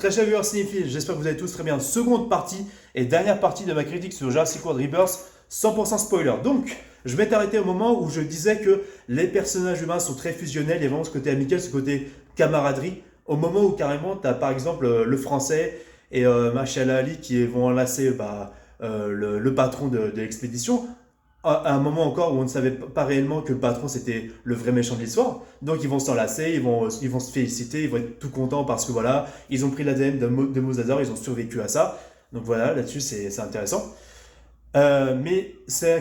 très chers viewers cinéphiles, j'espère que vous allez tous très bien. Seconde partie et dernière partie de ma critique sur Jurassic World Rebirth, 100% spoiler. Donc, je m'étais arrêté au moment où je disais que les personnages humains sont très fusionnels, il y a vraiment ce côté amical, ce côté camaraderie. Au moment où carrément, tu as par exemple le français et Machala Ali qui vont enlacer le patron de l'expédition à un moment encore où on ne savait pas réellement que le patron c'était le vrai méchant de l'histoire. Donc ils vont s'enlacer, ils vont se féliciter, ils vont être tout contents parce que voilà, ils ont pris l'ADN de Mosasaur, ils ont survécu à ça. Donc voilà, là-dessus c'est intéressant. Mais c'est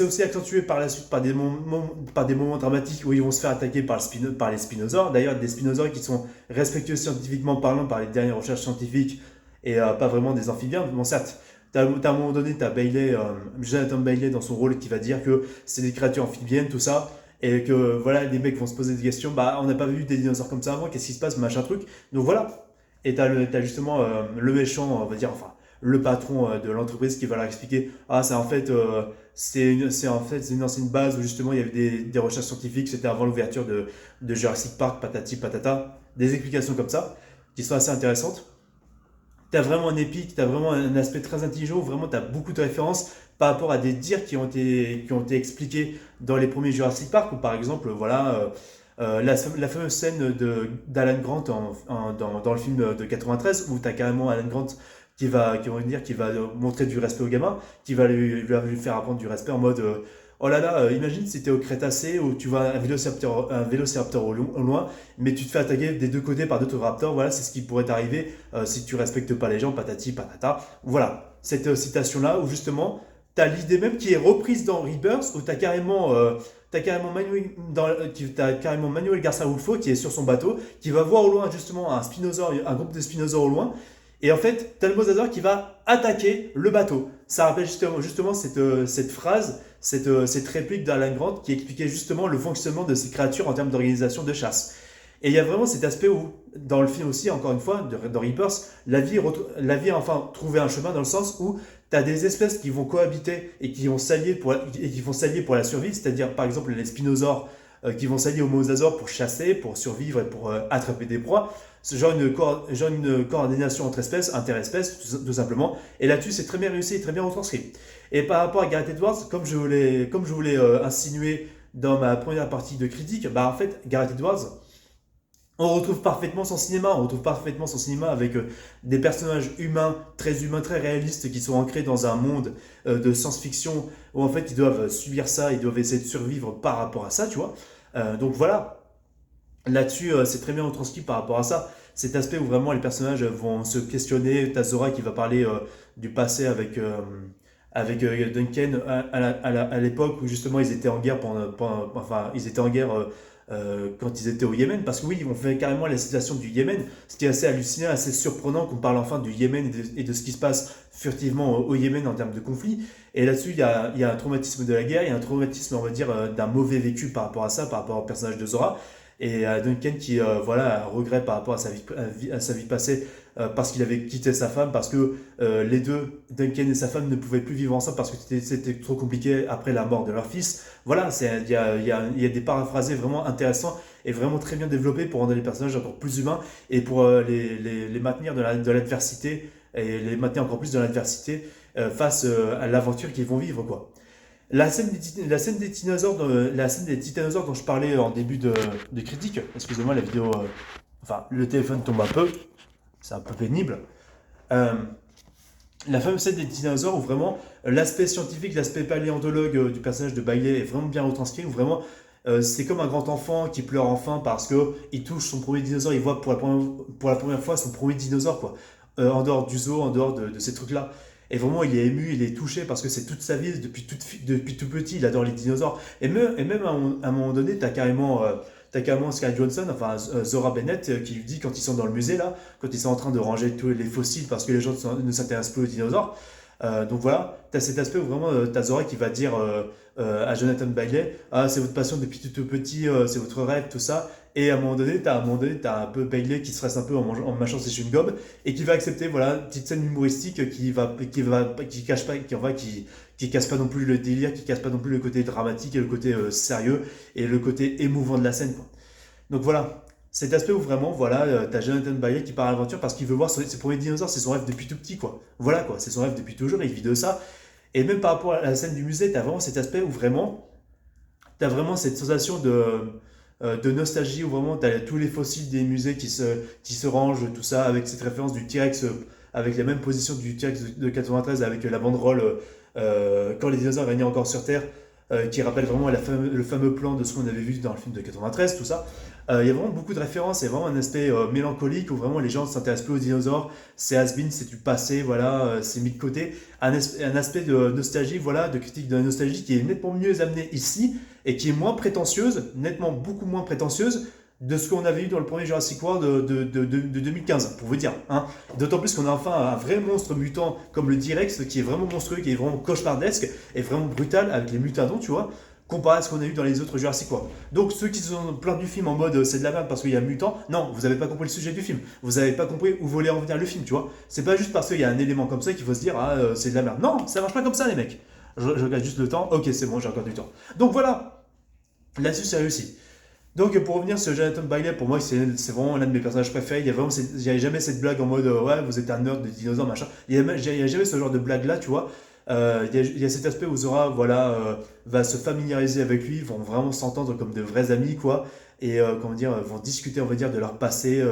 aussi accentué par la suite par des moments dramatiques où ils vont se faire attaquer par les spinosaures. D'ailleurs, des spinosaures qui sont respectueux scientifiquement parlant par les dernières recherches scientifiques et pas vraiment des amphibiens. Bon, certes, à un moment donné, tu as Bailey, Jonathan Bailey dans son rôle qui va dire que c'est des créatures amphibiennes, tout ça. Et que voilà, les mecs vont se poser des questions. Bah, on n'a pas vu des dinosaures comme ça avant, qu'est-ce qui se passe, machin truc. Donc voilà. Et t'as justement le méchant, on va dire, enfin, le patron de l'entreprise qui va leur expliquer ah c'est en fait c'est une ancienne base où justement il y avait des recherches scientifiques, c'était avant l'ouverture de Jurassic Park, patati patata, des explications comme ça qui sont assez intéressantes. T'as vraiment un épique, t'as vraiment un aspect très intelligent où vraiment t'as beaucoup de références par rapport à des dires qui ont été expliqués dans les premiers Jurassic Park, ou par exemple la fameuse scène d'Alan Grant dans le film de 93 où tu as carrément Alan Grant qui va montrer du respect au gamin, qui va lui faire apprendre du respect en mode oh là là, imagine si t'es au Crétacé où tu vois un vélociraptor au loin, mais tu te fais attaquer des deux côtés par d'autres raptors, voilà, c'est ce qui pourrait t'arriver si tu respectes pas les gens, patati patata. Voilà, cette citation-là où justement t'as l'idée même qui est reprise dans Rebirth où t'as carrément Manuel Garcia Rulfo qui est sur son bateau, qui va voir au loin justement un groupe de spinosaures au loin, et en fait, t'as le mosasaure qui va attaquer le bateau. Ça rappelle justement cette phrase, cette réplique d'Alan Grant qui expliquait justement le fonctionnement de ces créatures en termes d'organisation de chasse. Et il y a vraiment cet aspect où, dans le film aussi, encore une fois, dans Rebirth, la vie a enfin trouvé un chemin dans le sens où tu as des espèces qui vont cohabiter et qui vont s'allier pour la survie, c'est-à-dire par exemple les spinosaures qui vont s'allier aux mosasaures pour chasser, pour survivre et pour attraper des proies. Ce genre une coordination entre espèces, interespèces, tout simplement. Et là-dessus, c'est très bien réussi et très bien retranscrit. Et par rapport à Gareth Edwards, comme je voulais insinuer dans ma première partie de critique, bah en fait, Gareth Edwards, on retrouve parfaitement son cinéma. On retrouve parfaitement son cinéma avec des personnages humains, très réalistes qui sont ancrés dans un monde de science-fiction où en fait ils doivent subir ça, ils doivent essayer de survivre par rapport à ça, tu vois. Donc voilà, là-dessus, c'est très bien retranscrit par rapport à ça. Cet aspect où vraiment les personnages vont se questionner. T'as Zora qui va parler du passé avec Duncan à l'époque où justement ils étaient en guerre enfin ils étaient en guerre quand ils étaient au Yémen, parce que oui, on fait carrément la situation du Yémen, ce qui est assez hallucinant, assez surprenant qu'on parle enfin du Yémen et de ce qui se passe furtivement au Yémen en termes de conflit. Et là-dessus, il y a un traumatisme de la guerre, il y a un traumatisme, on va dire, d'un mauvais vécu par rapport à ça, par rapport au personnage de Zora. Et Duncan qui voilà, a un regret par rapport à sa vie passée parce qu'il avait quitté sa femme, parce que les deux, Duncan et sa femme, ne pouvaient plus vivre ensemble parce que c'était trop compliqué après la mort de leur fils. Voilà, il y a des paraphrasés vraiment intéressants et vraiment très bien développés pour rendre les personnages encore plus humains et pour les maintenir de l'adversité et les maintenir encore plus dans l'adversité face à l'aventure qu'ils vont vivre, quoi. La scène des titanosaures dont je parlais en début de critique, excusez-moi, la vidéo, enfin, le téléphone tombe un peu, c'est un peu pénible. Euh, la fameuse scène des dinosaures où vraiment l'aspect scientifique, l'aspect paléontologue du personnage de Bailey est vraiment bien retranscrit, où vraiment c'est comme un grand enfant qui pleure enfin parce que il touche son premier dinosaure, il voit pour la première fois son premier dinosaure, quoi. En dehors du zoo, en dehors de ces trucs-là. Et vraiment, il est ému, il est touché parce que c'est toute sa vie, depuis tout petit, il adore les dinosaures. Et même à un moment donné, t'as carrément Sky Johnson, enfin Zora Bennett, qui lui dit quand ils sont dans le musée, là, quand ils sont en train de ranger tous les fossiles parce que les gens ne s'intéressent plus aux dinosaures. Donc voilà, tu as cet aspect où vraiment tu as Zora qui va dire à Jonathan Bailey ah, c'est votre passion depuis tout petit, c'est votre rêve, tout ça. Et à un moment donné, t'as un peu Bailey qui se reste un peu en mâchant ses chewing-gums et qui va accepter, voilà, une petite scène humoristique qui casse pas non plus le délire, qui casse pas non plus le côté dramatique et le côté sérieux et le côté émouvant de la scène, quoi. Donc voilà, cet aspect où vraiment, voilà, t'as Jonathan Bailey qui part à l'aventure parce qu'il veut voir ses premiers dinosaures, c'est son rêve depuis tout petit, quoi. Voilà, quoi, c'est son rêve depuis toujours, il vit de ça. Et même par rapport à la scène du musée, t'as vraiment cet aspect où vraiment, t'as vraiment cette sensation de nostalgie où vraiment t'as tous les fossiles des musées qui se rangent, tout ça, avec cette référence du T-Rex, avec la même position du T-Rex de 93, avec la banderole quand les dinosaures régnaient encore sur Terre, qui rappelle vraiment le fameux plan de ce qu'on avait vu dans le film de 93, tout ça. Il y a vraiment beaucoup de références, il y a vraiment un aspect mélancolique où vraiment les gens ne s'intéressent plus aux dinosaures, c'est has-been, c'est du passé, voilà, c'est mis de côté. Un aspect de nostalgie, voilà, de critique de la nostalgie qui est nettement mieux amené ici et qui est moins prétentieuse, nettement beaucoup moins prétentieuse de ce qu'on avait eu dans le premier Jurassic World de 2015, pour vous dire. Hein. D'autant plus qu'on a enfin un vrai monstre mutant comme le T-Rex qui est vraiment monstrueux, qui est vraiment cauchemardesque et vraiment brutal avec les mutadons, tu vois, comparé à ce qu'on a eu dans les autres Jurassic World. Donc ceux qui se sont plaints du film en mode c'est de la merde parce qu'il y a un mutant, non, vous n'avez pas compris le sujet du film. Vous n'avez pas compris où voulait en venir le film, tu vois. C'est pas juste parce qu'il y a un élément comme ça qu'il faut se dire ah c'est de la merde. Non, ça marche pas comme ça les mecs. Je regarde juste le temps, ok c'est bon, j'ai encore du temps. Donc voilà, là-dessus c'est réussi. Donc pour revenir sur Jonathan Bailey, pour moi c'est vraiment l'un de mes personnages préférés. Il y avait jamais cette blague en mode ouais vous êtes un nerd de dinosaures machin. Il y a jamais ce genre de blague là, tu vois. Il y a cet aspect où Zora voilà, va se familiariser avec lui, vont vraiment s'entendre comme de vrais amis quoi. Et comment dire, vont discuter on va dire de leur passé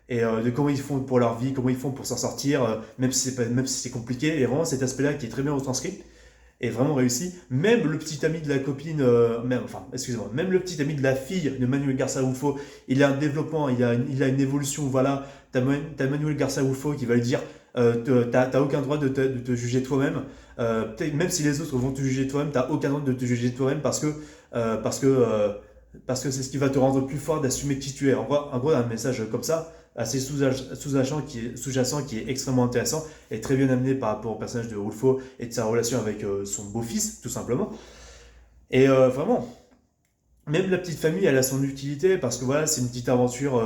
et de comment ils font pour leur vie, comment ils font pour s'en sortir, même si c'est compliqué. Et vraiment cet aspect là qui est très bien retranscrit est vraiment réussi. Même le petit ami de la copine, excusez-moi, même le petit ami de la fille de Manuel Garza Rufo, il a un développement, il a une évolution, voilà. T'as Manuel Garza Rufo qui va lui dire t'as aucun droit de te juger toi-même. Même si les autres vont te juger toi-même, t'as aucun droit de te juger toi-même euh, parce que, euh, parce que c'est ce qui va te rendre plus fort d'assumer qui tu es. En gros, un message comme ça, assez sous-jacent qui est extrêmement intéressant et très bien amené par rapport au personnage de Rulfo et de sa relation avec son beau-fils, tout simplement. Et vraiment, même la petite famille, elle a son utilité parce que voilà, c'est une petite aventure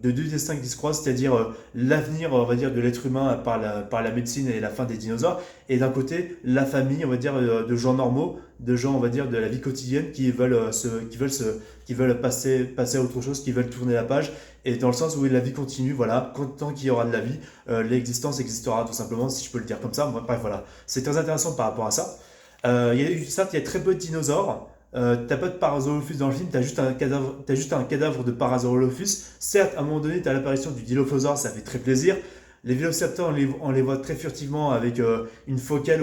de deux destins qui se croisent, c'est-à-dire l'avenir, on va dire, de l'être humain par la médecine et la fin des dinosaures, et d'un côté, la famille, on va dire, de gens normaux, de gens, on va dire, de la vie quotidienne qui veulent passer à autre chose, qui veulent tourner la page, et dans le sens où la vie continue, voilà, tant qu'il y aura de la vie, l'existence existera tout simplement, si je peux le dire comme ça. Bref, voilà, c'est très intéressant par rapport à ça. Certes, il y a très peu de dinosaures. T'as pas de Parasaurolophus dans le film, t'as juste un cadavre de Parasaurolophus. Certes, à un moment donné, t'as l'apparition du Dilophosaure, ça fait très plaisir. Les Vélociraptors, on les voit très furtivement avec une focale,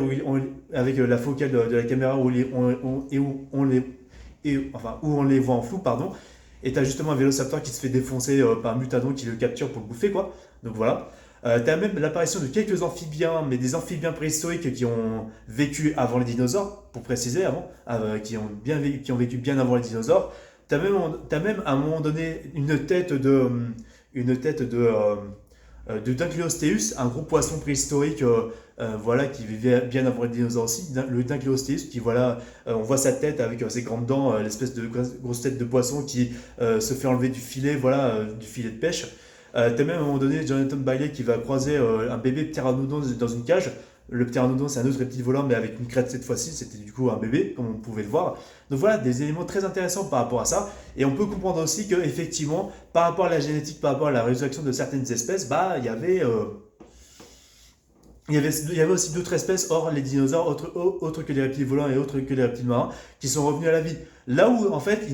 avec la focale de la caméra où on les voit en flou, pardon. Et t'as justement un Vélociraptor qui se fait défoncer par un Mutadon qui le capture pour le bouffer, quoi. Donc voilà. T'as même l'apparition de quelques amphibiens, mais des amphibiens préhistoriques qui ont vécu avant les dinosaures, pour préciser avant, qui ont vécu bien avant les dinosaures. T'as même à un moment donné une tête de Dynacleostéus, un gros poisson préhistorique voilà, qui vivait bien avant les dinosaures aussi. Le Dynacleostéus, qui voilà, on voit sa tête avec ses grandes dents, l'espèce de grosse tête de poisson qui se fait enlever du filet, voilà, du filet de pêche. T'as même à un moment donné Jonathan Bailey qui va croiser un bébé pteranodon dans une cage. Le pteranodon, c'est un autre reptile volant, mais avec une crête cette fois-ci. C'était du coup un bébé, comme on pouvait le voir. Donc voilà, des éléments très intéressants par rapport à ça. Et on peut comprendre aussi que effectivement, par rapport à la génétique, par rapport à la résurrection de certaines espèces, bah il y avait aussi d'autres espèces, hors les dinosaures, autres que les reptiles volants et autres que les reptiles marins, qui sont revenus à la vie. Là où en fait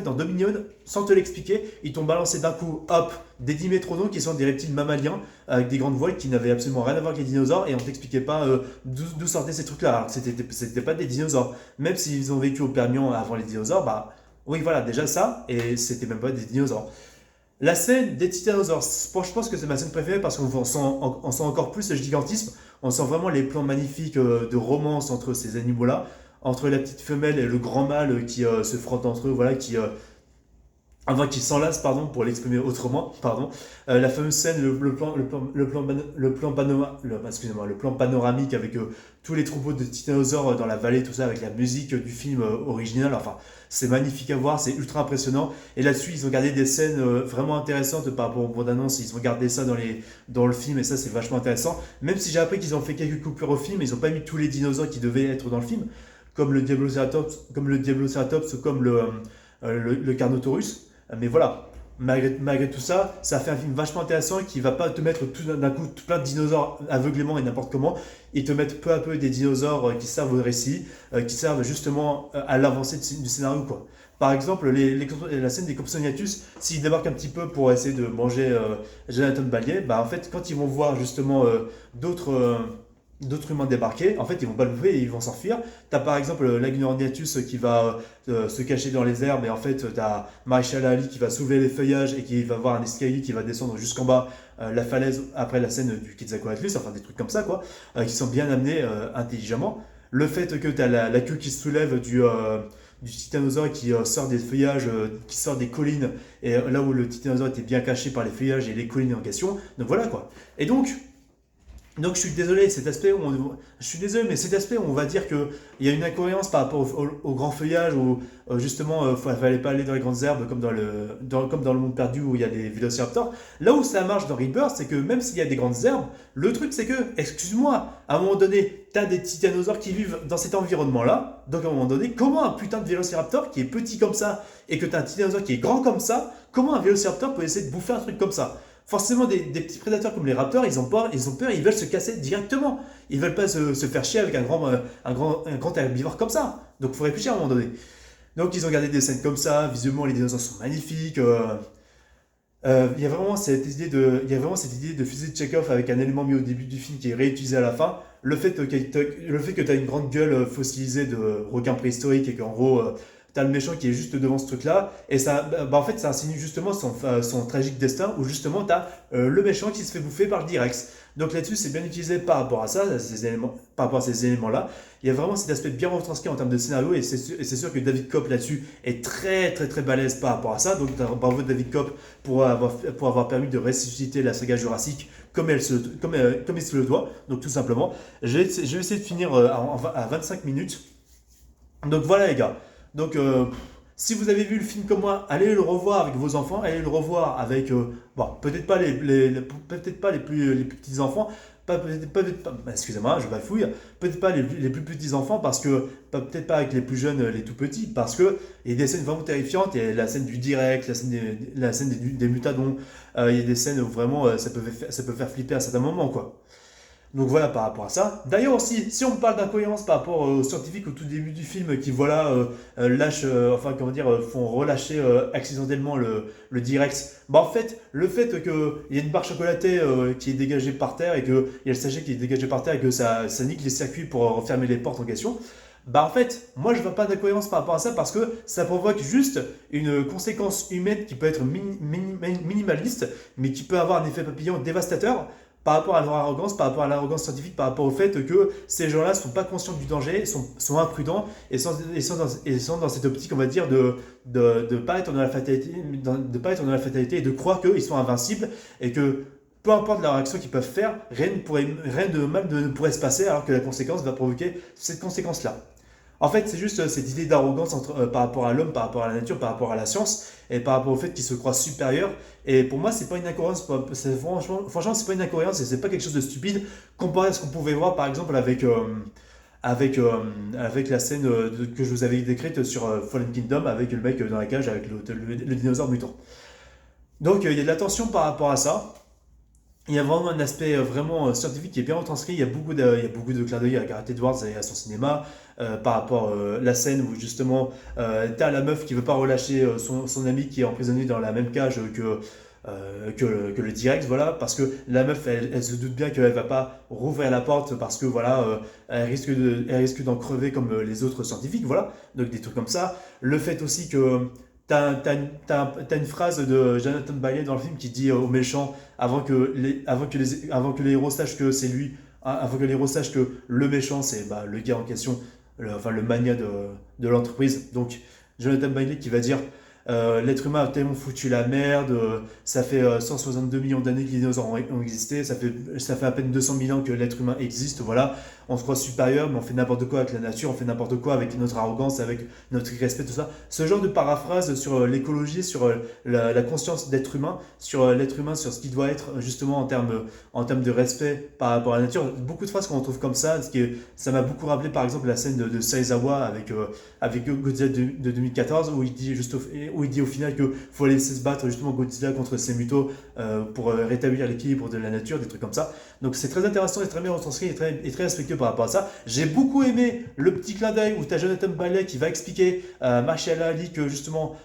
dans Dominion, sans te l'expliquer, ils t'ont balancé d'un coup, hop, des dimétrodons qui sont des reptiles mammaliens avec des grandes voiles qui n'avaient absolument rien à voir avec les dinosaures et on t'expliquait pas d'où sortaient ces trucs-là. Alors que c'était pas des dinosaures. Même s'ils ont vécu au Permian avant les dinosaures, bah oui, voilà, déjà ça, et c'était même pas des dinosaures. La scène des Titanosaures, je pense que c'est ma scène préférée parce qu'on sent encore plus le gigantisme. On sent vraiment les plans magnifiques de romance entre ces animaux-là, entre la petite femelle et le grand mâle qui se frottent entre eux, voilà, qui s'enlace, pardon, pour l'exprimer autrement, pardon. La fameuse scène, le plan panoramique avec tous les troupeaux de titanosaures dans la vallée, tout ça, avec la musique du film original. Enfin, c'est magnifique à voir, c'est ultra impressionnant. Et là-dessus, ils ont gardé des scènes vraiment intéressantes par rapport aux bandes annonces. Ils ont gardé ça dans le film et ça, c'est vachement intéressant. Même si j'ai appris qu'ils ont fait quelques coupures au film, ils n'ont pas mis tous les dinosaures qui devaient être dans le film, comme le Diablocératops, comme le Carnotaurus. Mais voilà. malgré tout ça, ça fait un film vachement intéressant qui va pas te mettre tout d'un coup plein de dinosaures aveuglément et n'importe comment. Ils te mettent peu à peu des dinosaures qui servent au récit, qui servent justement à l'avancée du scénario, quoi. Par exemple, la scène des Compsognathus, s'ils débarquent un petit peu pour essayer de manger Jonathan Balliet, bah en fait, quand ils vont voir justement d'autres d'autres humains débarquer, en fait, ils vont pas le bouffer et ils vont s'enfuir. T'as par exemple l'Agnorniatus qui va se cacher dans les herbes, et en fait, t'as Maréchal Ali qui va soulever les feuillages et qui va voir un escalier qui va descendre jusqu'en bas la falaise après la scène du Quetzalcoatlus, enfin des trucs comme ça, quoi, qui sont bien amenés intelligemment. Le fait que t'as la queue qui se soulève du titanosaure qui sort des feuillages, qui sort des collines, et là où le titanosaure était bien caché par les feuillages et les collines en question. Donc voilà quoi. Et donc je suis désolé, je suis désolé, mais cet aspect où on va dire qu'il y a une incohérence par rapport au grand feuillage, où justement il ne fallait pas aller dans les grandes herbes comme comme dans le monde perdu où il y a des vélociraptors. Là où ça marche dans Rebirth, c'est que même s'il y a des grandes herbes, le truc c'est que, excuse-moi, à un moment donné, tu as des titanosaures qui vivent dans cet environnement-là. Donc à un moment donné, comment un putain de vélociraptor qui est petit comme ça et que tu as un titanosaure qui est grand comme ça, comment un vélociraptor peut essayer de bouffer un truc comme ça? Forcément, des petits prédateurs comme les raptors, ils ont peur, ils veulent se casser directement. Ils veulent pas se faire chier avec un grand herbivore comme ça. Donc il faut réfléchir à un moment donné. Donc ils ont gardé des scènes comme ça, visuellement les dinosaures sont magnifiques. Il y a vraiment il y a vraiment cette idée de fusée de Chekhov avec un élément mis au début du film qui est réutilisé à la fin. Le fait que tu as une grande gueule fossilisée de requin préhistorique et qu'en gros, t'as le méchant qui est juste devant ce truc-là, et ça, en fait, ça insinue justement son tragique destin, où justement t'as le méchant qui se fait bouffer par le Direx. Donc là-dessus, c'est bien utilisé par rapport à ça, par rapport à ces éléments-là. Il y a vraiment cet aspect bien retranscrit en termes de scénario, et c'est sûr que David Koepp là-dessus est très très très balèze par rapport à ça. Donc bravo David Koepp pour avoir permis de ressusciter la saga Jurassique comme il se le doit. Donc tout simplement, je vais essayer de finir à 25 minutes. Donc voilà les gars. Donc, si vous avez vu le film comme moi, allez le revoir avec vos enfants, allez le revoir avec, bon, peut-être pas peut-être pas les plus petits enfants, peut-être pas, excusez-moi, je bafouille, peut-être pas les plus petits enfants parce que, peut-être pas avec les plus jeunes, les tout petits, parce que il y a des scènes vraiment terrifiantes, il y a la scène du direct, la scène des mutadons, il y a des scènes où vraiment ça peut faire flipper à certains moments, quoi. Donc voilà par rapport à ça. D'ailleurs aussi, si on parle d'incohérence par rapport aux scientifiques au tout début du film qui voilà lâchent, enfin comment dire, font relâcher accidentellement le Direx, bah en fait le fait qu'il y ait une barre chocolatée qui est dégagée par terre et qu'il y a le sachet qui est dégagé par terre et que ça nique les circuits pour refermer les portes en question, bah en fait moi je vois pas d'incohérence par rapport à ça parce que ça provoque juste une conséquence humaine qui peut être minimaliste mais qui peut avoir un effet papillon dévastateur par rapport à leur arrogance, par rapport à l'arrogance scientifique, par rapport au fait que ces gens-là ne sont pas conscients du danger, sont imprudents et sont dans cette optique, on va dire, de pas être dans la fatalité, de pas être dans la fatalité et de croire qu'ils sont invincibles et que peu importe leur action qu'ils peuvent faire, rien de mal ne pourrait se passer alors que la conséquence va provoquer cette conséquence-là. En fait, c'est juste cette idée d'arrogance par rapport à l'homme, par rapport à la nature, par rapport à la science, et par rapport au fait qu'il se croit supérieur. Et pour moi, c'est pas une incohérence. Franchement, c'est pas une incohérence et c'est pas quelque chose de stupide comparé à ce qu'on pouvait voir, par exemple, avec la scène que je vous avais décrite sur Fallen Kingdom, avec le mec dans la cage avec le dinosaure mutant. Donc, il y a de la tension par rapport à ça. Il y a vraiment un aspect vraiment scientifique qui est bien retranscrit. Il y a beaucoup de clins d'œil à Gareth Edwards et à son cinéma par rapport à la scène où justement t'as la meuf qui veut pas relâcher son ami qui est emprisonné dans la même cage que le T-Rex, voilà, parce que la meuf elle se doute bien qu'elle va pas rouvrir la porte parce que voilà, elle risque d'en crever comme les autres scientifiques, voilà, donc des trucs comme ça. Le fait aussi que t'as une phrase de Jonathan Bailey dans le film qui dit aux méchants avant que les héros sachent que c'est lui, hein, avant que les héros sachent que le méchant c'est bah, le gars en question, enfin le mania de l'entreprise. Donc Jonathan Bailey qui va dire l'être humain a tellement foutu la merde, ça fait 162 millions d'années que les dinosaures ont existé, ça fait à peine 200 000 ans que l'être humain existe, voilà, on se croit supérieur, mais on fait n'importe quoi avec la nature, on fait n'importe quoi avec notre arrogance, avec notre respect, tout ça. Ce genre de paraphrase sur l'écologie, sur la conscience d'être humain, sur l'être humain, sur ce qu'il doit être justement en termes de respect par rapport à la nature, beaucoup de phrases qu'on retrouve comme ça, ça m'a beaucoup rappelé par exemple la scène de Saizawa avec Godzilla de 2014, où il dit juste où il dit au final qu'il faut aller se battre justement Godzilla contre ces mutos pour rétablir l'équilibre de la nature, des trucs comme ça. Donc c'est très intéressant et très bien retranscrit et très respectueux par rapport à ça. J'ai beaucoup aimé le petit clin d'œil où tu as Jonathan Bailey qui va expliquer à Marshall Ali que justement,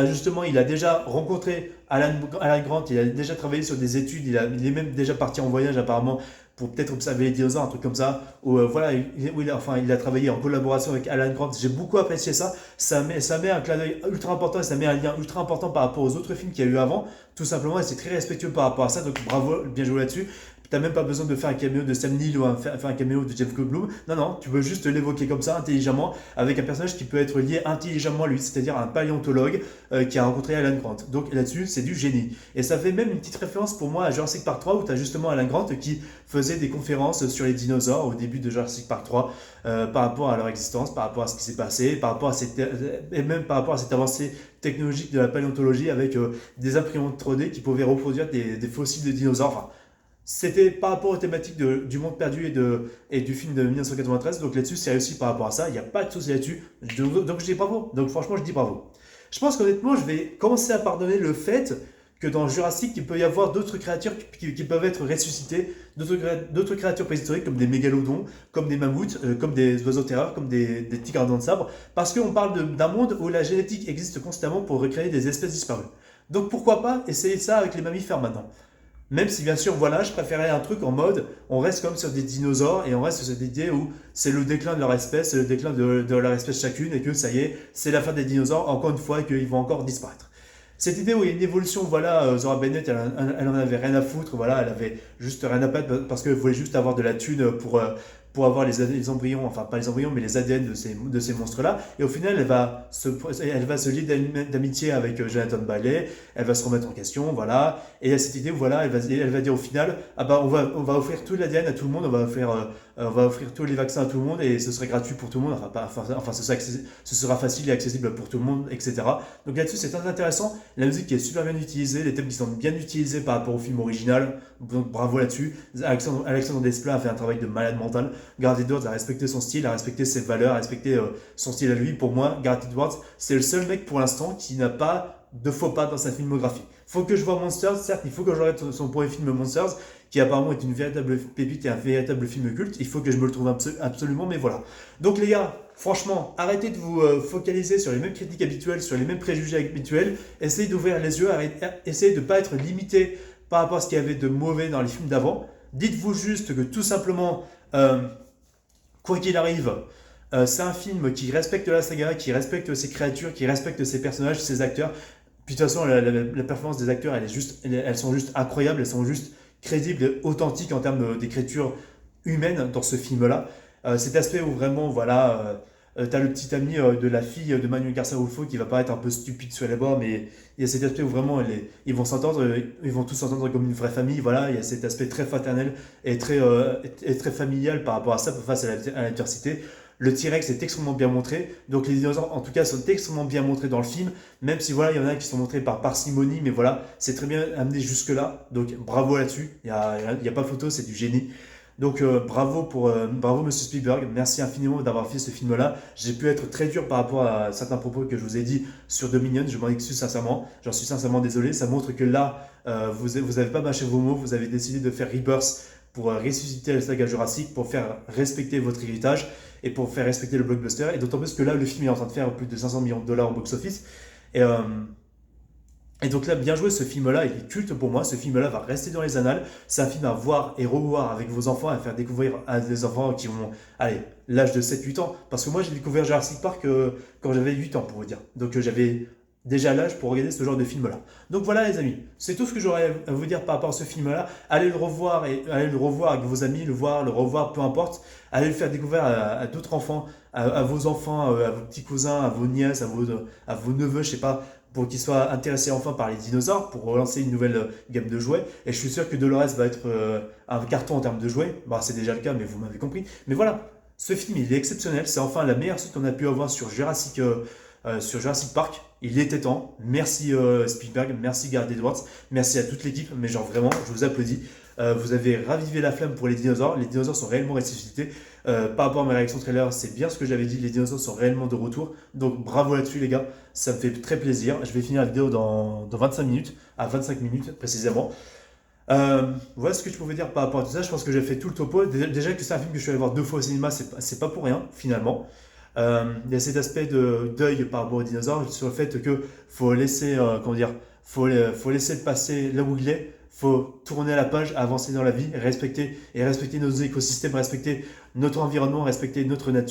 justement, il a déjà rencontré Alan Grant, il a déjà travaillé sur des études, il est même déjà parti en voyage apparemment pour peut-être observer les dinosaures, un truc comme ça. Voilà, il a travaillé en collaboration avec Alan Grant. J'ai beaucoup apprécié ça. Ça met un clin d'œil ultra important et ça met un lien ultra important par rapport aux autres films qu'il y a eu avant, tout simplement. Et c'est très respectueux par rapport à ça. Donc bravo, bien joué là-dessus. T'as même pas besoin de faire un caméo de Sam Neill ou faire un caméo de Jeff Goldblum. Non, non, tu peux juste l'évoquer comme ça, intelligemment, avec un personnage qui peut être lié intelligemment à lui, c'est-à-dire un paléontologue qui a rencontré Alan Grant. Donc là-dessus, c'est du génie. Et ça fait même une petite référence pour moi à Jurassic Park 3, où tu as justement Alan Grant qui faisait des conférences sur les dinosaures au début de Jurassic Park 3, par rapport à leur existence, par rapport à ce qui s'est passé, et même par rapport à cette avancée technologique de la paléontologie avec des imprimantes 3D qui pouvaient reproduire des fossiles de dinosaures. Enfin, c'était par rapport aux thématiques du monde perdu et du film de 1993. Donc là-dessus, c'est réussi par rapport à ça. Il n'y a pas de souci là-dessus. Donc je dis bravo. Donc franchement, je dis bravo. Je pense qu'honnêtement, je vais commencer à pardonner le fait que dans Jurassic, il peut y avoir d'autres créatures qui peuvent être ressuscitées, d'autres créatures préhistoriques comme des mégalodons, comme des mammouths, comme des oiseaux terreurs, comme des tigres à dents de sabre. Parce qu'on parle d'un monde où la génétique existe constamment pour recréer des espèces disparues. Donc pourquoi pas essayer ça avec les mammifères maintenant? Même si bien sûr, voilà, je préférais un truc en mode, on reste comme sur des dinosaures et on reste sur cette idée où c'est le déclin de leur espèce, c'est le déclin de leur espèce chacune et que ça y est, c'est la fin des dinosaures, encore une fois, et qu'ils vont encore disparaître. Cette idée où il y a une évolution, voilà, Zora Bennett, elle en avait rien à foutre, voilà, elle avait juste rien à perdre parce qu'elle voulait juste avoir de la thune pour avoir les embryons, enfin pas les embryons, mais les ADN de ces monstres-là. Et au final, elle va se lier d'amitié avec Jonathan Bailey, elle va se remettre en question, voilà. Et il y a cette idée où, voilà, elle va dire au final, ah bah, on va offrir tout l'ADN à tout le monde, on va offrir tous les vaccins à tout le monde et ce serait gratuit pour tout le monde, ce sera facile et accessible pour tout le monde, etc. Donc là-dessus, c'est très intéressant. La musique qui est super bien utilisée, les thèmes qui sont bien utilisés par rapport au film original, donc bravo là-dessus. Alexandre Desplat a fait un travail de malade mental. Gareth Edwards a respecté son style, a respecté ses valeurs, a respecté son style à lui. Pour moi, Gareth Edwards, c'est le seul mec pour l'instant qui n'a pas de faux pas dans sa filmographie. Faut que je vois Monsters, certes, il faut que je regarde son premier film Monsters, qui apparemment est une véritable pépite et un véritable film culte. Il faut que je me le trouve absolument, mais voilà. Donc les gars, franchement, arrêtez de vous focaliser sur les mêmes critiques habituelles, sur les mêmes préjugés habituels. Essayez d'ouvrir les yeux, essayez de ne pas être limité par rapport à ce qu'il y avait de mauvais dans les films d'avant. Dites-vous juste que tout simplement, quoi qu'il arrive, c'est un film qui respecte la saga, qui respecte ses créatures, qui respecte ses personnages, ses acteurs. Puis de toute façon, la performance des acteurs, elles sont juste incroyables, elles sont juste crédibles et authentiques en termes d'écriture humaine dans ce film-là. Cet aspect où vraiment, voilà, t'as le petit ami de la fille de Manuel Garcia Rulfo qui va paraître un peu stupide sur les bords, mais il y a cet aspect où vraiment ils vont s'entendre, ils vont tous s'entendre comme une vraie famille. Voilà, il y a cet aspect très fraternel et très familial par rapport à ça, face à l'adversité. Le T-Rex est extrêmement bien montré, donc les dinosaures en tout cas sont extrêmement bien montrés dans le film, même si voilà, il y en a qui sont montrés par parcimonie, mais voilà, c'est très bien amené jusque-là, donc bravo là-dessus, il y a pas photo, c'est du génie. Donc bravo Monsieur Spielberg, merci infiniment d'avoir fait ce film-là. J'ai pu être très dur par rapport à certains propos que je vous ai dit sur Dominion, je m'en excuse sincèrement, j'en suis sincèrement désolé. Ça montre que là, vous n'avez pas mâché vos mots, vous avez décidé de faire Rebirth pour ressusciter la saga Jurassic, pour faire respecter votre héritage et pour faire respecter le blockbuster. Et d'autant plus que là, le film est en train de faire plus de 500 millions de dollars au box-office. Et donc là, bien joué, ce film-là, il est culte pour moi. Ce film-là va rester dans les annales. C'est un film à voir et revoir avec vos enfants, à faire découvrir à des enfants qui ont, allez, l'âge de 7-8 ans. Parce que moi, j'ai découvert Jurassic Park quand j'avais 8 ans, pour vous dire. Donc j'avais déjà l'âge pour regarder ce genre de film-là. Donc voilà, les amis, c'est tout ce que j'aurais à vous dire par rapport à ce film-là. Allez le revoir avec vos amis, le revoir, peu importe. Allez le faire découvrir à d'autres enfants, à vos enfants, à vos petits cousins, à vos nièces, à vos neveux, je sais pas, pour qu'ils soient intéressés enfin par les dinosaures, pour relancer une nouvelle gamme de jouets. Et je suis sûr que Dolores va être un carton en termes de jouets. Bah, c'est déjà le cas, mais vous m'avez compris. Mais voilà, ce film, il est exceptionnel. C'est enfin la meilleure suite qu'on a pu avoir sur sur Jurassic Park. Il était temps. Merci Spielberg, merci Gareth Edwards, merci à toute l'équipe. Mais genre vraiment, je vous applaudis. Vous avez ravivé la flamme pour les dinosaures. Les dinosaures sont réellement ressuscités. Par rapport à ma réaction trailer, c'est bien ce que j'avais dit. Les dinosaures sont réellement de retour. Donc bravo là-dessus, les gars. Ça me fait très plaisir. Je vais finir la vidéo dans 25 minutes, à 25 minutes précisément. Voilà ce que je pouvais dire par rapport à tout ça. Je pense que j'ai fait tout le topo. Déjà que c'est un film que je suis allé voir 2 fois au cinéma, c'est pas pour rien finalement. Il y a cet aspect de deuil par rapport aux dinosaures, sur le fait que faut laisser, comment dire, faut laisser le passé là où il est. Faut tourner la page, avancer dans la vie, respecter nos écosystèmes, respecter notre environnement, respecter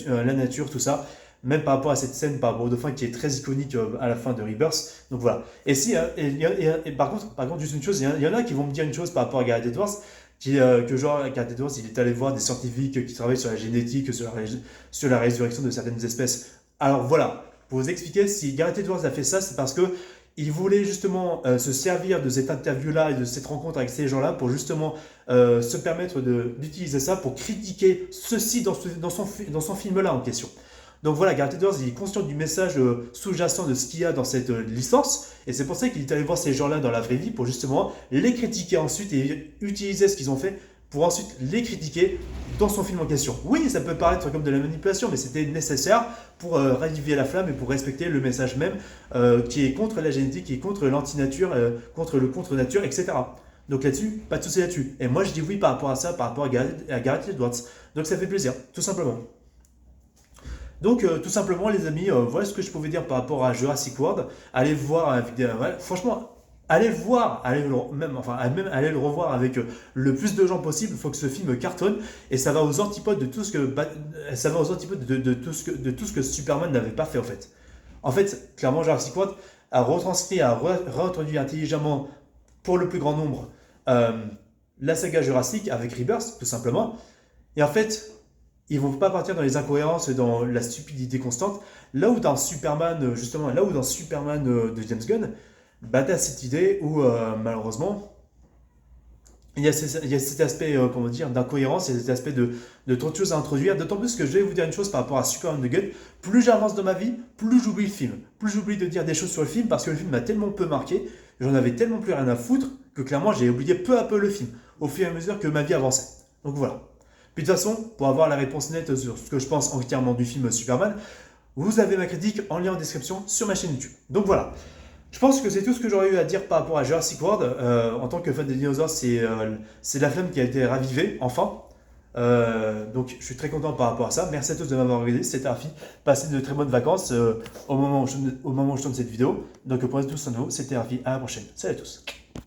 la nature, tout ça. Même par rapport à cette scène, par rapport au dauphin qui est très iconique à la fin de Rebirth. Donc voilà. Et si, et par contre, juste une chose, il y en a qui vont me dire une chose par rapport à Gareth Edwards, que genre Gareth Edwards, il est allé voir des scientifiques qui travaillent sur la génétique, sur la résurrection de certaines espèces. Alors voilà, pour vous expliquer, si Gareth Edwards a fait ça, c'est parce que il voulait justement se servir de cette interview-là et de cette rencontre avec ces gens-là pour justement se permettre d'utiliser ça pour critiquer ceci dans son film-là en question. Donc voilà, Gareth Edwards, il est conscient du message sous-jacent de ce qu'il y a dans cette licence, et c'est pour ça qu'il est allé voir ces gens-là dans la vraie vie pour justement les critiquer ensuite et utiliser ce qu'ils ont fait pour ensuite les critiquer dans son film en question. Oui, ça peut paraître comme de la manipulation, mais c'était nécessaire pour raviver la flamme et pour respecter le message même qui est contre la génétique, qui est contre l'antinature, contre le contre-nature, etc. Donc là-dessus, pas de souci là-dessus. Et moi, je dis oui par rapport à ça, par rapport à Gareth Edwards. Donc ça fait plaisir, tout simplement. Donc, tout simplement, les amis, voilà ce que je pouvais dire par rapport à Jurassic World. Allez le voir avec franchement, allez le voir, même allez le revoir avec le plus de gens possible. Il faut que ce film cartonne et ça va aux antipodes de tout ce que, ça va aux antipodes de tout ce que Superman n'avait pas fait en fait. En fait, clairement, Jurassic World a retranscrit, a réintroduit intelligemment pour le plus grand nombre la saga Jurassic avec Rebirth, tout simplement. Et en fait, ils vont pas partir dans les incohérences et dans la stupidité constante. Là où dans Superman, justement, là où dans Superman de James Gunn, bah t'as cette idée où malheureusement, il y a cet aspect, comment dire, d'incohérence, il y a cet aspect de trop de choses à introduire. D'autant plus que je vais vous dire une chose par rapport à Superman de Gunn. Plus j'avance dans ma vie, plus j'oublie le film. Plus j'oublie de dire des choses sur le film parce que le film m'a tellement peu marqué, j'en avais tellement plus rien à foutre que clairement j'ai oublié peu à peu le film au fur et à mesure que ma vie avançait. Donc voilà. Puis de toute façon, pour avoir la réponse nette sur ce que je pense entièrement du film Superman, vous avez ma critique en lien en description sur ma chaîne YouTube. Donc voilà. Je pense que c'est tout ce que j'aurais eu à dire par rapport à Jurassic World. En tant que fan des dinosaures, c'est la flamme qui a été ravivée, enfin. Donc je suis très content par rapport à ça. Merci à tous de m'avoir regardé. C'était Arfi. Passez de très bonnes vacances au moment où je tourne cette vidéo. Donc pour tous à nouveau, c'était Arfi. À la prochaine. Salut à tous.